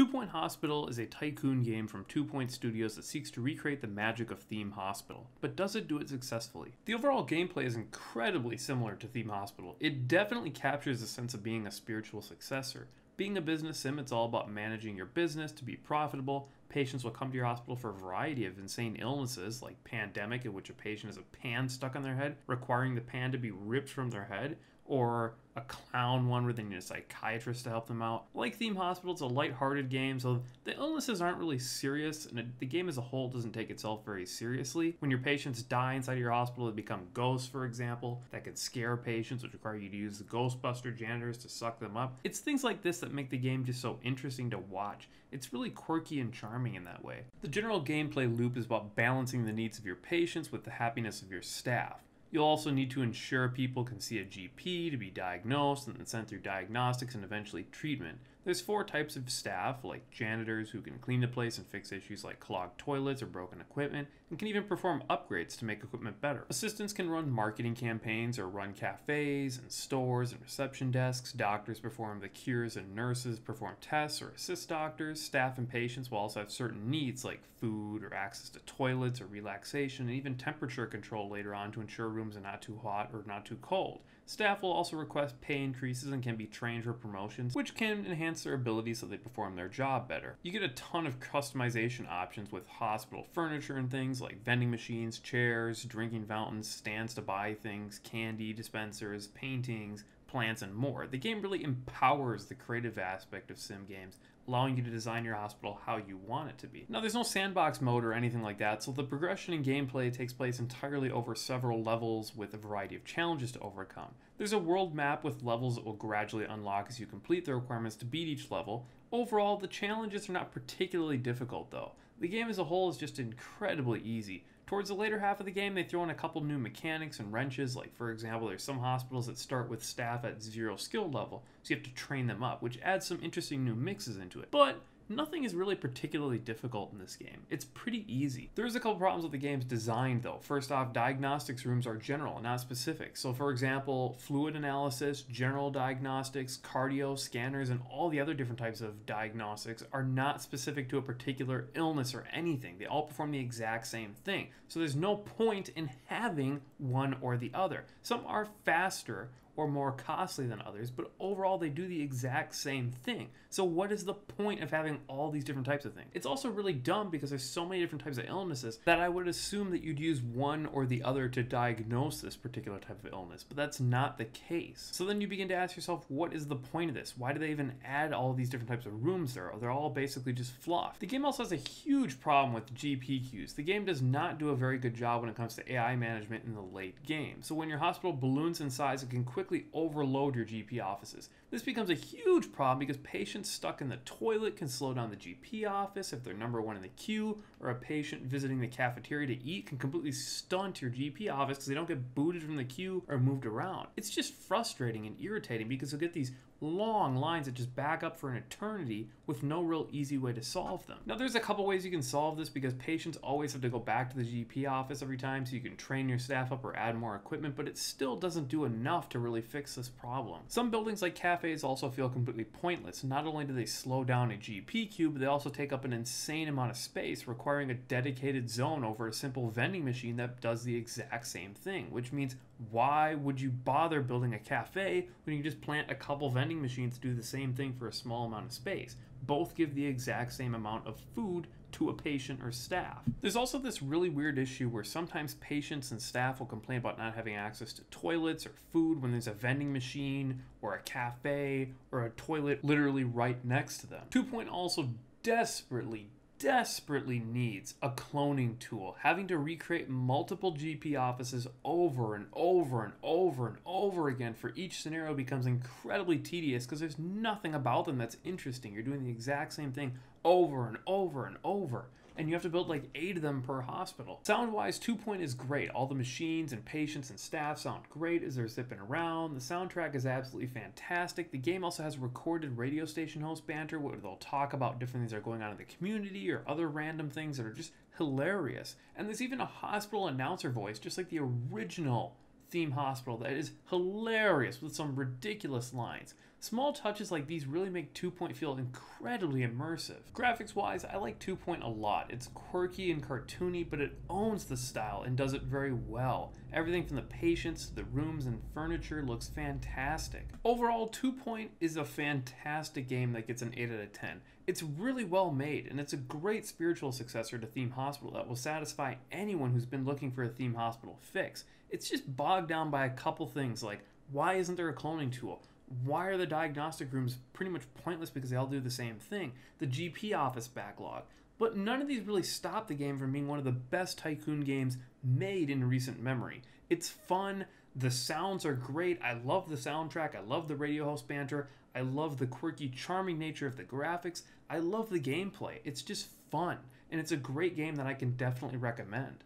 2 Point Hospital is a tycoon game from 2 Point Studios that seeks to recreate the magic of Theme Hospital, but doesn't do it successfully. The overall gameplay is incredibly similar to Theme Hospital. It definitely captures the sense of being a spiritual successor. Being a business sim, it's all about managing your business to be profitable. Patients will come to your hospital for a variety of insane illnesses, like pandemic, in which a patient has a pan stuck on their head, requiring the pan to be ripped from their head, or a clown one where they need a psychiatrist to help them out. Like Theme Hospital, it's a lighthearted game, so the illnesses aren't really serious, and the game as a whole doesn't take itself very seriously. When your patients die inside of your hospital, they become ghosts, for example, that can scare patients, which require you to use the Ghostbuster janitors to suck them up. It's things like this that make the game just so interesting to watch. It's really quirky and charming in that way. The general gameplay loop is about balancing the needs of your patients with the happiness of your staff. You'll also need to ensure people can see a GP to be diagnosed and then sent through diagnostics and eventually treatment. There's 4 types of staff, like janitors who can clean the place and fix issues like clogged toilets or broken equipment, and can even perform upgrades to make equipment better. Assistants can run marketing campaigns or run cafes and stores and reception desks. Doctors perform the cures and nurses perform tests or assist doctors. Staff and patients will also have certain needs like food or access to toilets or relaxation and even temperature control later on to ensure rooms are not too hot or not too cold. Staff will also request pay increases and can be trained for promotions, which can enhance their abilities so they perform their job better. You get a ton of customization options with hospital furniture and things like vending machines, chairs, drinking fountains, stands to buy things, candy dispensers, paintings, plants, and more. The game really empowers the creative aspect of sim games, allowing you to design your hospital how you want it to be. Now, there's no sandbox mode or anything like that, so the progression in gameplay takes place entirely over several levels with a variety of challenges to overcome. There's a world map with levels that will gradually unlock as you complete the requirements to beat each level. Overall, the challenges are not particularly difficult though. The game as a whole is just incredibly easy. Towards the later half of the game, they throw in a couple new mechanics and wrenches, like for example, there's some hospitals that start with staff at 0 skill level, so you have to train them up, which adds some interesting new mixes into it. But nothing is really particularly difficult in this game. It's pretty easy. There's a couple problems with the game's design though. First off, diagnostics rooms are general and not specific. So for example, fluid analysis, general diagnostics, cardio, scanners, and all the other different types of diagnostics are not specific to a particular illness or anything. They all perform the exact same thing. So there's no point in having one or the other. Some are faster or more costly than others, but overall they do the exact same thing. So what is the point of having all these different types of things? It's also really dumb because there's so many different types of illnesses that I would assume that you'd use one or the other to diagnose this particular type of illness, but that's not the case. So then you begin to ask yourself, what is the point of this? Why do they even add all these different types of rooms there? They're all basically just fluff. The game also has a huge problem with GP queues. The game does not do a very good job when it comes to AI management in the late game. So when your hospital balloons in size, it can quickly overload your GP offices. This becomes a huge problem because patients stuck in the toilet can slow down the GP office if they're number 1 in the queue, or a patient visiting the cafeteria to eat can completely stunt your GP office because they don't get booted from the queue or moved around. It's just frustrating and irritating because you'll get these long lines that just back up for an eternity with no real easy way to solve them. Now there's a couple ways you can solve this because patients always have to go back to the GP office every time, so you can train your staff up or add more equipment, but it still doesn't do enough to really fix this problem. Some buildings like cafes also feel completely pointless. Not only do they slow down a GP queue, but they also take up an insane amount of space, requiring a dedicated zone over a simple vending machine that does the exact same thing, which means why would you bother building a cafe when you can just plant a couple vending machines to do the same thing for a small amount of space? Both give the exact same amount of food to a patient or staff. There's also this really weird issue where sometimes patients and staff will complain about not having access to toilets or food when there's a vending machine or a cafe or a toilet literally right next to them. 2 Point also desperately needs a cloning tool. Having to recreate multiple GP offices over and over and over and over again for each scenario becomes incredibly tedious because there's nothing about them that's interesting. You're doing the exact same thing over and over and over, and you have to build like 8 of them per hospital. Sound-wise, 2 Point is great. All the machines and patients and staff sound great as they're zipping around. The soundtrack is absolutely fantastic. The game also has recorded radio station host banter where they'll talk about different things that are going on in the community or other random things that are just hilarious. And there's even a hospital announcer voice, just like the original Theme Hospital, that is hilarious with some ridiculous lines. Small touches like these really make 2 Point feel incredibly immersive. Graphics wise, I like 2 Point a lot. It's quirky and cartoony, but it owns the style and does it very well. Everything from the patients to the rooms and furniture looks fantastic. Overall, 2 Point is a fantastic game that gets an 8 out of 10. It's really well made, and it's a great spiritual successor to Theme Hospital that will satisfy anyone who's been looking for a Theme Hospital fix. It's just bogged down by a couple things like, why isn't there a cloning tool? Why are the diagnostic rooms pretty much pointless because they all do the same thing? The GP office backlog. But none of these really stop the game from being one of the best Tycoon games made in recent memory. It's fun, the sounds are great, I love the soundtrack, I love the radio host banter, I love the quirky, charming nature of the graphics, I love the gameplay. It's just fun, and it's a great game that I can definitely recommend.